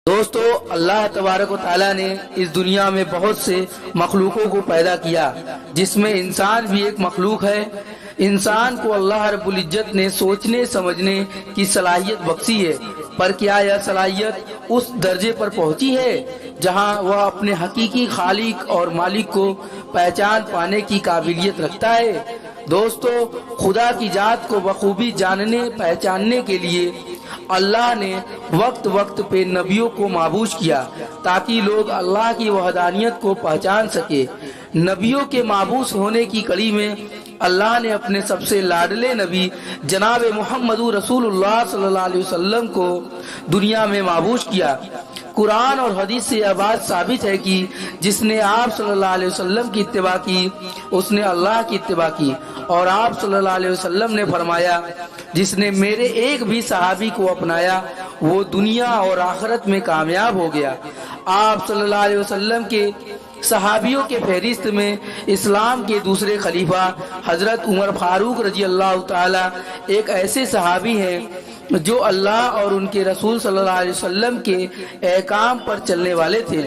दोस्तों, अल्लाह तबारक व तआला ने इस दुनिया में बहुत से मखलूकों को पैदा किया, जिसमें इंसान भी एक मखलूक है। इंसान को अल्लाह रब्बुल इज्जत ने सोचने समझने की सलाहियत बख्शी है, पर क्या यह सलाहियत उस दर्जे पर पहुंची है जहां वह अपने हकीकी खालिक और मालिक को पहचान पाने की काबिलियत रखता है। दोस्तों, खुदा की जात को बखूबी जानने पहचानने के लिए अल्लाह ने वक्त वक्त पे नबियों को माबूस किया ताकि लोग अल्लाह की वहदानियत को पहचान सके। नबियों के माबूस होने की कड़ी में अल्लाह ने अपने सबसे लाडले नबी जनाब मोहम्मद रसूलुल्लाह सल्लल्लाहु अलैहि वसल्लम को दुनिया में माबूस किया। कुरान और हदीस से यह बात साबित है कि जिसने आप सल्लल्लाहु अलैहि वसल्लम की इत्तिबा की उसने अल्लाह की इत्तिबा की, और आप सल्लल्लाहु अलैहि वसल्लम ने फरमाया, जिसने मेरे एक भी सहाबी को अपनाया वो दुनिया और आखिरत में कामयाब हो गया। आप सल्लल्लाहु अलैहि वसल्लम के सहाबियों के फहरिस्त में इस्लाम के दूसरे खलीफा हजरत उमर फारूक रजी अल्लाह ताला एक ऐसे सहाबी हैं जो अल्लाह और उनके रसूल सल्लल्लाहु अलैहि वसल्लम के अहकाम पर चलने वाले थे।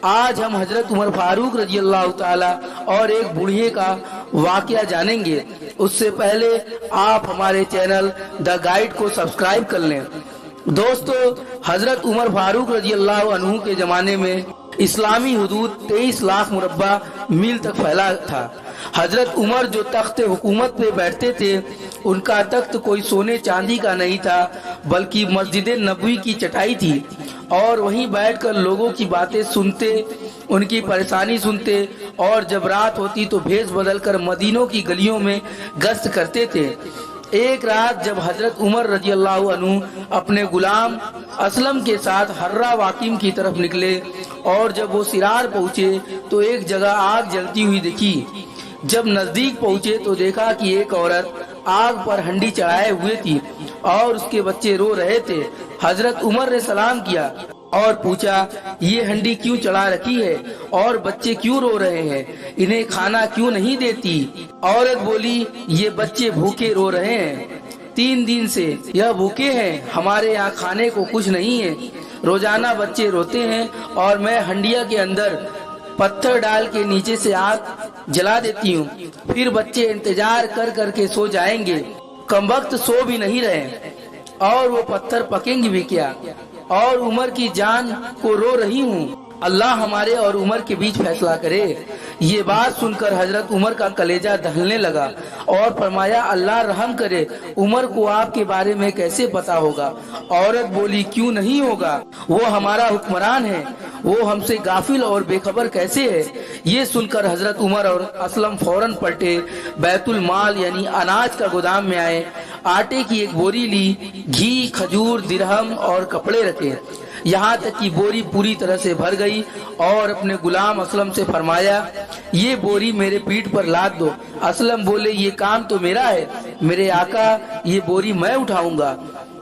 आज हम हजरत उमर फारूक रजी अल्लाह ताला और एक बूढ़े का वाकया जानेंगे। उससे पहले आप हमारे चैनल द गाइड को सब्सक्राइब कर लें। दोस्तों, हजरत उमर फारूक रजी अल्लाह अन्हु के जमाने में इस्लामी हुदूद 23 लाख मुरब्बा मील तक फैला था। हजरत उमर जो तख्त हुकूमत पे बैठते थे, उनका तख्त कोई सोने चांदी का नहीं था बल्कि मस्जिद नबवी की चटाई थी, और वहीं बैठकर लोगों की बातें सुनते, उनकी परेशानी सुनते, और जब रात होती तो भेष बदलकर मदीनों की गलियों में गश्त करते थे। एक रात जब हजरत उमर रजी अल्लाह अन्हु अपने गुलाम असलम के साथ हर्रा वाकिम की तरफ निकले, और जब वो सिरार पहुंचे तो एक जगह आग जलती हुई दिखी। जब नजदीक पहुंचे तो देखा कि एक औरत आग पर हंडी चढ़ाए हुए थी और उसके बच्चे रो रहे थे। हजरत उमर ने सलाम किया और पूछा, ये हंडी क्यों चढ़ा रखी है और बच्चे क्यों रो रहे हैं, इन्हें खाना क्यों नहीं देती? औरत बोली, ये बच्चे भूखे रो रहे हैं, 3 दिन से यह भूखे हैं, हमारे यहाँ खाने को कुछ नहीं है। रोजाना बच्चे रोते हैं और मैं हंडिया के अंदर पत्थर डाल के नीचे से आग जला देती हूँ, फिर बच्चे इंतजार कर करके सो जाएंगे। कमबख्त सो भी नहीं रहे और वो पत्थर पकेंगे भी क्या, और उमर की जान को रो रही हूँ, अल्लाह हमारे और उमर के बीच फैसला करे। ये बात सुनकर हजरत उमर का कलेजा दहलने लगा और फरमाया, अल्लाह रहम करे, उमर को आपके बारे में कैसे पता होगा? औरत बोली, क्यों नहीं होगा, वो हमारा हुक्मरान है, वो हमसे गाफिल और बेखबर कैसे है? ये सुनकर हजरत उमर और असलम फौरन पलटे, बैतुल माल यानी अनाज का गोदाम में आए, आटे की एक बोरी ली, घी, खजूर, दिरहम और कपड़े रखे, यहाँ तक कि बोरी पूरी तरह से भर गई, और अपने गुलाम असलम से फरमाया, ये बोरी मेरे पीठ पर लाद दो। असलम बोले, ये काम तो मेरा है, मेरे आका, ये बोरी मैं उठाऊंगा।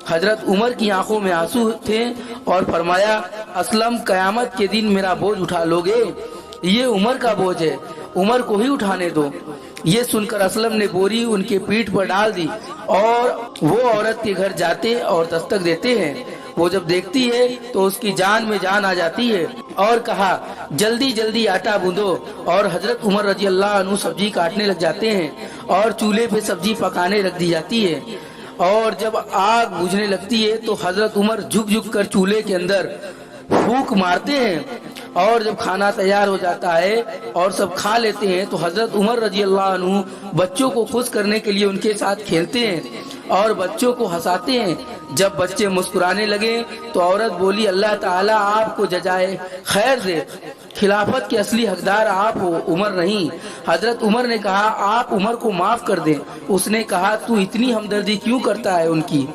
हजरत उमर की आंखों में आंसू थे और फरमाया, असलम, कयामत के दिन मेरा बोझ उठा लोगे? ये उमर का बोझ है, उमर को ही उठाने दो। ये सुनकर असलम ने बोरी उनके पीठ पर डाल दी और वो औरत के घर जाते और दस्तक देते हैं। वो जब देखती है तो उसकी जान में जान आ जाती है और कहा, जल्दी जल्दी आटा गूंदो, और हजरत उमर रजी अल्लाह अन्हु सब्जी काटने लग जाते हैं और चूल्हे पे सब्जी पकाने रख दी जाती है। और जब आग बुझने लगती है तो हजरत उमर झुक झुक कर चूल्हे के अंदर फूंक मारते हैं, और जब खाना तैयार हो जाता है और सब खा लेते हैं तो हजरत उमर रजी अल्लाह अन्हु बच्चों को खुश करने के लिए उनके साथ खेलते हैं और बच्चों को हंसाते हैं। जब बच्चे मुस्कुराने लगे तो औरत बोली, अल्लाह ताला आपको जजाए खैर दे, खिलाफत के असली हकदार आप हो, उमर नहीं। हजरत उमर ने कहा, आप उमर को माफ कर दें। उसने कहा, तू इतनी हमदर्दी क्यों करता है उनकी?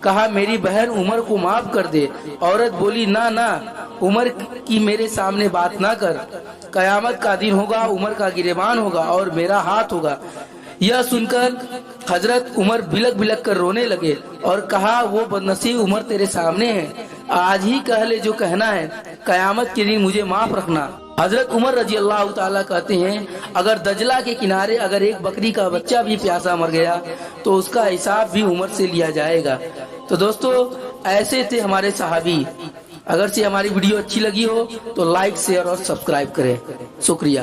कहा, मेरी बहन उमर को माफ कर दे। औरत बोली, ना ना, उमर की मेरे सामने बात ना कर, कयामत का दिन होगा, उमर का गिरेबान होगा और मेरा हाथ होगा। यह सुनकर हजरत उमर बिलक बिलक कर रोने लगे और कहा, वो बदनसीब उमर तेरे सामने है, आज ही कह ले जो कहना है, कयामत के दिन मुझे माफ रखना। हजरत उमर रजी अल्लाह ताला कहते हैं, अगर दजला के किनारे अगर एक बकरी का बच्चा भी प्यासा मर गया तो उसका हिसाब भी उमर से लिया जाएगा। तो दोस्तों, ऐसे थे हमारे सहाबी اگر سے ہماری ویڈیو اچھی لگی ہو تو لائک شیئر اور سبسکرائب کریں. شکریہ.